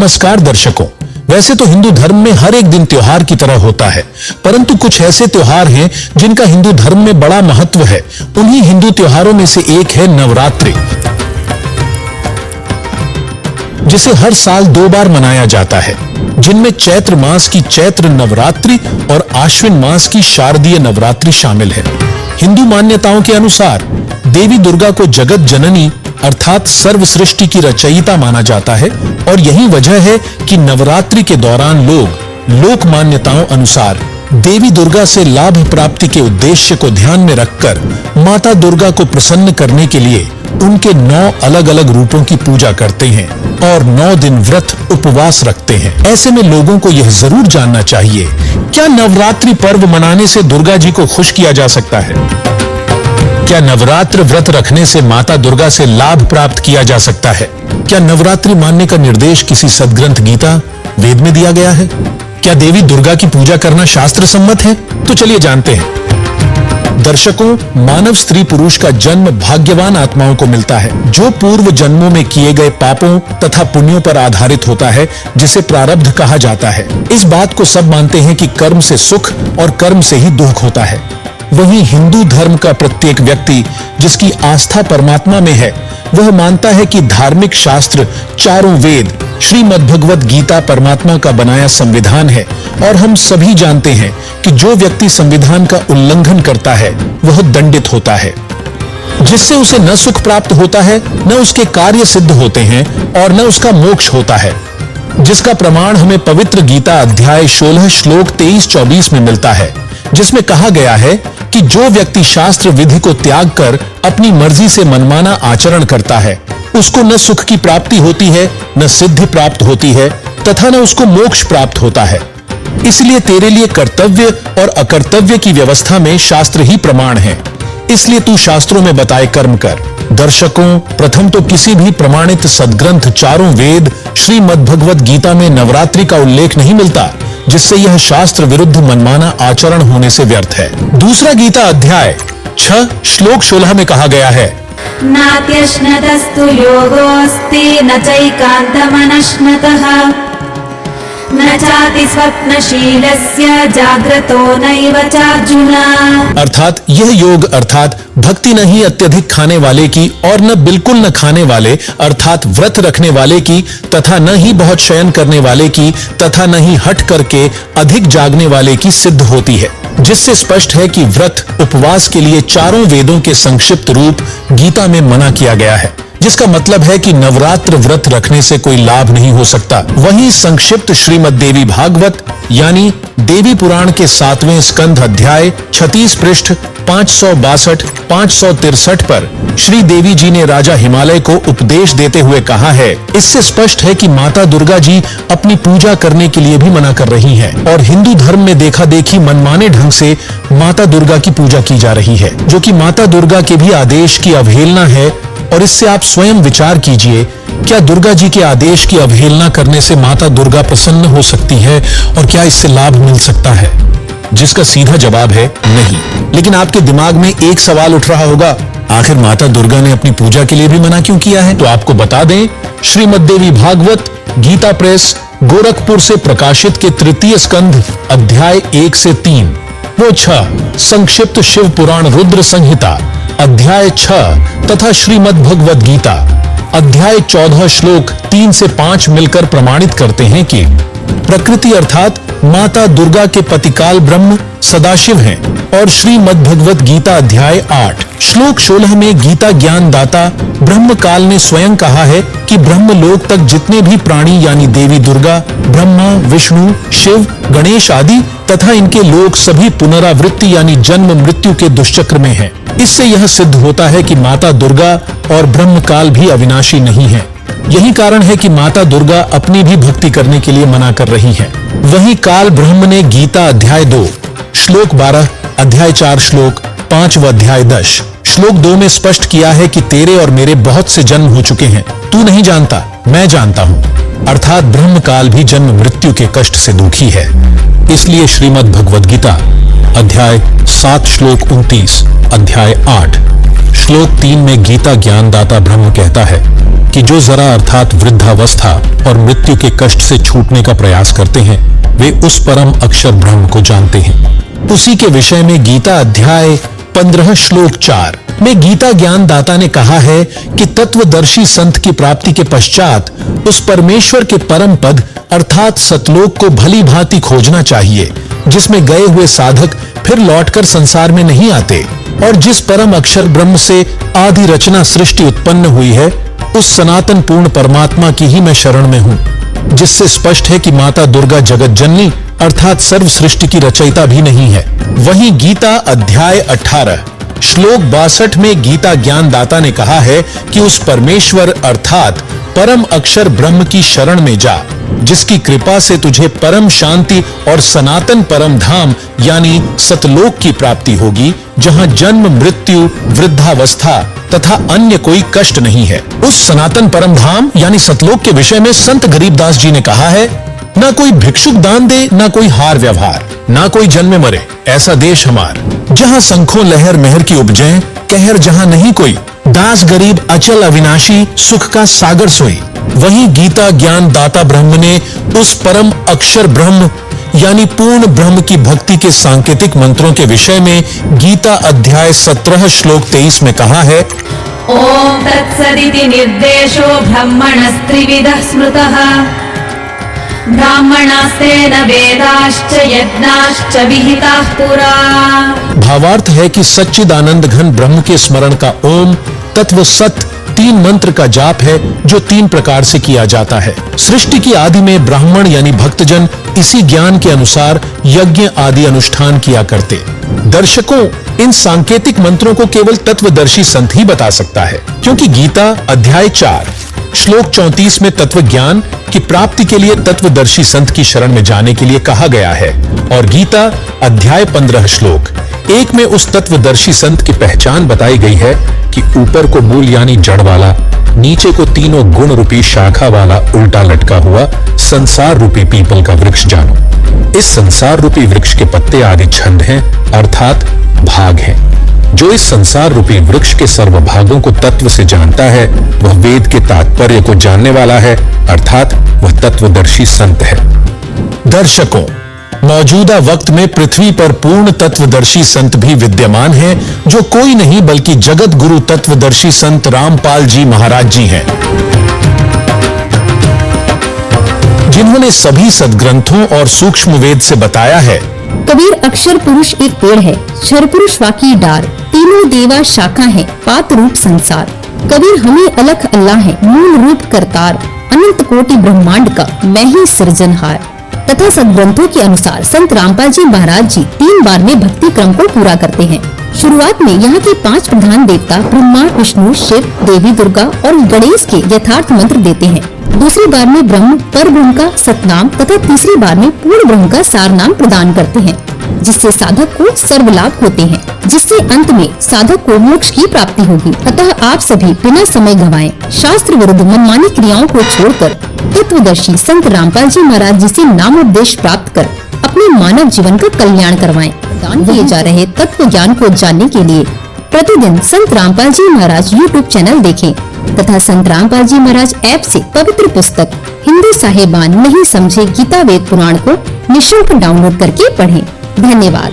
नमस्कार दर्शकों। वैसे तो हिंदू धर्म में हर एक दिन त्योहार की तरह होता है, परंतु कुछ ऐसे त्योहार हैं जिनका हिंदू धर्म में बड़ा महत्व है। उन्हीं हिंदू त्योहारों में से एक है नवरात्रि, जिसे हर साल 2 बार मनाया जाता है, जिनमें चैत्र मास की चैत्र नवरात्रि और आश्विन मास की शारदीय नवरात्रि शामिल है। हिंदू मान्यताओं के अनुसार देवी दुर्गा को जगत जननी अर्थात सर्व सृष्टि की रचयिता माना जाता है और यही वजह है कि नवरात्रि के दौरान लोग लोक मान्यताओं अनुसार देवी दुर्गा से लाभ प्राप्ति के उद्देश्य को ध्यान में रखकर माता दुर्गा को प्रसन्न करने के लिए उनके 9 अलग अलग रूपों की पूजा करते हैं और 9 दिन व्रत उपवास रखते हैं। ऐसे में लोगों को यह जरूर जानना चाहिए, क्या नवरात्रि पर्व मनाने से दुर्गा जी को खुश किया जा सकता है? क्या नवरात्र व्रत रखने से माता दुर्गा से लाभ प्राप्त किया जा सकता है? क्या नवरात्रि मानने का निर्देश किसी सदग्रंथ गीता वेद में दिया गया है? क्या देवी दुर्गा की पूजा करना शास्त्र सम्मत है? तो चलिए जानते हैं। दर्शकों, मानव स्त्री पुरुष का जन्म भाग्यवान आत्माओं को मिलता है, जो पूर्व जन्मों में किए गए पापों तथा पुण्यों पर आधारित होता है, जिसे प्रारब्ध कहा जाता है। इस बात को सब मानते हैं कि कर्म से सुख और कर्म से ही दुख होता है। वहीं हिंदू धर्म का प्रत्येक व्यक्ति जिसकी आस्था परमात्मा में है, वह मानता है कि धार्मिक शास्त्र चारों वेद श्रीमद् भगवत गीता परमात्मा का बनाया संविधान है और हम सभी जानते हैं कि जो व्यक्ति संविधान का उल्लंघन करता है वह दंडित होता है, जिससे उसे न सुख प्राप्त होता है, न उसके कार्य सिद्ध होते हैं और न उसका मोक्ष होता है, जिसका प्रमाण हमें पवित्र गीता अध्याय 16 श्लोक 23-24 में मिलता है, जिसमें कहा गया है कि जो व्यक्ति शास्त्र विधि को त्याग कर अपनी मर्जी से मनमाना आचरण करता है, उसको न सुख की प्राप्ति होती है, न सिद्धि प्राप्त होती है तथा न उसको मोक्ष प्राप्त होता है। इसलिए तेरे लिए कर्तव्य और अकर्तव्य की व्यवस्था में शास्त्र ही प्रमाण है, इसलिए तू शास्त्रों में बताए कर्म कर। दर्शकों, प्रथम तो किसी भी प्रमाणित सदग्रंथ चारों वेद श्रीमद् भगवत गीता में नवरात्रि का उल्लेख नहीं मिलता, जिससे यह शास्त्र विरुद्ध मनमाना आचरण होने से व्यर्थ है। दूसरा गीता अध्याय 6 श्लोक 16 में कहा गया है, नात्यश्नतस्तु योगोऽस्ति न चैकान्तमनश्नतः न चाति स्वप्नशीलस्य जाग्रतो नैव चार्जुन। अर्थात यह योग अर्थात भक्ति नहीं अत्यधिक खाने वाले की और न बिल्कुल न खाने वाले अर्थात व्रत रखने वाले की तथा न ही बहुत शयन करने वाले की तथा न ही हट करके अधिक जागने वाले की सिद्ध होती है, जिससे स्पष्ट है कि व्रत उपवास के लिए चारों वेदों के संक्षिप्त रूप गीता में मना किया गया है, जिसका मतलब है कि नवरात्र व्रत रखने से कोई लाभ नहीं हो सकता। वहीं संक्षिप्त श्रीमद् देवी भागवत यानी देवी पुराण के 7वें स्कंध अध्याय 36 पृष्ठ 562-563 पर श्री देवी जी ने राजा हिमालय को उपदेश देते हुए कहा है, इससे स्पष्ट है कि माता दुर्गा जी अपनी पूजा करने के लिए भी मना कर रही हैं और हिंदू धर्म में देखा देखी मनमाने ढंग से माता दुर्गा की पूजा की जा रही है, जो कि माता दुर्गा के भी आदेश की अवहेलना है। और इससे आप स्वयं विचार कीजिए, क्या दुर्गा जी के आदेश की अवहेलना करने से माता दुर्गा प्रसन्न हो सकती है और क्या इससे लाभ मिल सकता है? जिसका सीधा जवाब है नहीं। लेकिन आपके दिमाग में एक सवाल उठ रहा होगा, आखिर माता दुर्गा ने अपनी पूजा के लिए भी मना क्यों किया है? तो आपको बता दें, श्रीमद् देवी भागवत गीता प्रेस गोरखपुर से प्रकाशित के 3 स्कंध अध्याय 1 से 3, वो 6 संक्षिप्त शिव पुराण रुद्र संहिता अध्याय 6 तथा श्रीमद् भगवत गीता अध्याय 14 श्लोक 3 से 5 मिलकर प्रमाणित करते हैं कि प्रकृति अर्थात माता दुर्गा के पतिकाल ब्रह्म सदाशिव हैं और श्रीमद् भगवत गीता अध्याय 8 श्लोक 16 में गीता ज्ञान दाता ब्रह्म काल ने स्वयं कहा है कि ब्रह्मलोक तक जितने भी प्राणी यानी देवी दुर्गा, ब्रह्मा, विष्णु, शिव, गणेश आदि तथा इनके लोक सभी पुनरावृत्ति यानी जन्म मृत्यु के दुष्चक्र में हैं। इससे यह सिद्ध होता है कि माता दुर्गा और ब्रह्म काल भी अविनाशी नहीं है। यही कारण है कि माता दुर्गा अपनी भी भक्ति करने के लिए मना कर रही हैं। वहीं काल ब्रह्म ने गीता अध्याय 2 श्लोक 12, अध्याय 4 श्लोक 5 व अध्याय 10 श्लोक 2 में स्पष्ट किया है कि तेरे और मेरे बहुत से जन्म हो चुके हैं, तू नहीं जानता, मैं जानता हूँ। अर्थात ब्रह्म काल भी जन्म मृत्यु के कष्ट से दुखी है। इसलिए श्रीमद् भगवद गीता अध्याय 7 श्लोक 29, अध्याय 8 श्लोक 3 में गीता ज्ञानदाता ब्रह्म कहता है कि जो जरा अर्थात वृद्धावस्था और मृत्यु के कष्ट से छूटने का प्रयास करते हैं वे उस परम अक्षर ब्रह्म को जानते हैं। उसी के विषय में गीता अध्याय 15 श्लोक 4 में गीता ज्ञानदाता ने कहा है कि तत्वदर्शी संत की प्राप्ति के पश्चात उस परमेश्वर के परम पद अर्थात सतलोक को भली भांति खोजना चाहिए, जिसमें गए हुए साधक फिर लौटकर संसार में नहीं आते और जिस परम अक्षर ब्रह्म से आदि रचना सृष्टि उत्पन्न हुई है उस सनातन पूर्ण परमात्मा की ही मैं शरण में हूँ, जिससे स्पष्ट है कि माता दुर्गा जगत जननी अर्थात सर्व सृष्टि की रचयिता भी नहीं है। वहीं गीता अध्याय 18 श्लोक 62 में गीता ज्ञानदाता ने कहा है कि उस परमेश्वर अर्थात परम अक्षर ब्रह्म की शरण में जा, जिसकी कृपा से तुझे परम शांति और सनातन परम धाम यानी सतलोक की प्राप्ति होगी, जहां जन्म मृत्यु वृद्धावस्था तथा अन्य कोई कष्ट नहीं है। उस सनातन परम धाम यानी सतलोक के विषय में संत गरीबदास जी ने कहा है, ना कोई भिक्षुक दान दे, ना कोई हार व्यवहार, ना कोई जन्मे मरे, ऐसा देश हमार, जहां शंखों लहर मेहर की उपजें, कहर जहां नहीं कोई, दास गरीब अचल अविनाशी, सुख का सागर सोई। वहीं गीता ज्ञान दाता ब्रह्म ने उस परम अक्षर ब्रह्म यानी पूर्ण ब्रह्म की भक्ति के सांकेतिक मंत्रों के विषय में गीता अध्याय 17 श्लोक 23 में कहा है, ओम तत्सदिति निर्देशो ब्रह्मणस्त्रिविधः स्मृतः ब्राह्मणास्तेन वेदाश्च यज्ञाश्च विहिताः पुरा। भावार्थ है कि सच्चिदानंद घन ब्रह्म के स्मरण का ओम तत्व सत 3 मंत्र का जाप है जो 3 प्रकार से किया जाता है। सृष्टि की आदि में ब्राह्मण यानी भक्तजन इसी ज्ञान के अनुसार यज्ञ आदि अनुष्ठान किया करते। दर्शकों, इन सांकेतिक मंत्रों को केवल तत्वदर्शी संत ही बता सकता है, क्योंकि गीता अध्याय 4 श्लोक 34 में तत्व ज्ञान की प्राप्ति के लिए तत्वदर्शी संत की शरण में जाने के लिए कहा गया है और गीता अध्याय 15 श्लोक 1 में उस तत्वदर्शी संत की पहचान बताई गई है कि ऊपर को मूल यानी जड़ वाला, नीचे को तीनों गुण रूपी शाखा वाला उल्टा लटका हुआ संसार रूपी पीपल का वृक्ष जानो। इस संसार रूपी वृक्ष के पत्ते आदि छंद हैं अर्थात भाग हैं। जो इस संसार रूपी वृक्ष के सर्व भागों को तत्व से जानता है वह वेद के तात्पर्य को जानने वाला है अर्थात वह तत्वदर्शी संत है। दर्शकों, मौजूदा वक्त में पृथ्वी पर पूर्ण तत्वदर्शी संत भी विद्यमान हैं, जो कोई नहीं बल्कि जगत गुरु तत्वदर्शी संत रामपाल जी महाराज जी हैं, जिन्होंने सभी सदग्रंथों और सूक्ष्म वेद से बताया है। कबीर अक्षर पुरुष एक पेड़ है, क्षर पुरुष वाकी डार, तीनों देवा शाखा है, पात रूप संसार। कबीर हमें अलख अल्लाह है, मूल रूप करतार, अनंत कोटि ब्रह्मांड का मैं ही सृजनहार। तथा सदग्रंथों के अनुसार संत रामपाल जी महाराज जी 3 बार में भक्ति क्रम को पूरा करते हैं। शुरुआत में यहाँ के 5 प्रधान देवता ब्रह्मा विष्णु शिव देवी दुर्गा और गणेश के यथार्थ मंत्र देते हैं। दूसरी बार में ब्रह्म पर ब्रह्म का सतनाम तथा तीसरी बार में पूर्ण ब्रह्म का सार नाम प्रदान करते हैं, जिससे साधक को सर्व लाभ होते हैं, जिससे अंत में साधक को मोक्ष की प्राप्ति होगी। अतः आप सभी बिना समय गंवाए शास्त्र विरुद्ध मनमानी क्रियाओं को छोड़कर तत्वदर्शी संत रामपाल जी महाराज जी से नामोपदेश प्राप्त कर अपने मानव जीवन का कल्याण करवाएं। दान किए जा रहे तत्व ज्ञान को जानने के लिए प्रतिदिन संत रामपाल जी महाराज YouTube चैनल देखें तथा संत रामपाल जी महाराज ऐप से पवित्र पुस्तक हिंदू साहेबान नहीं समझे गीता वेद पुराण को निःशुल्क डाउनलोड करके पढ़ें। धन्यवाद।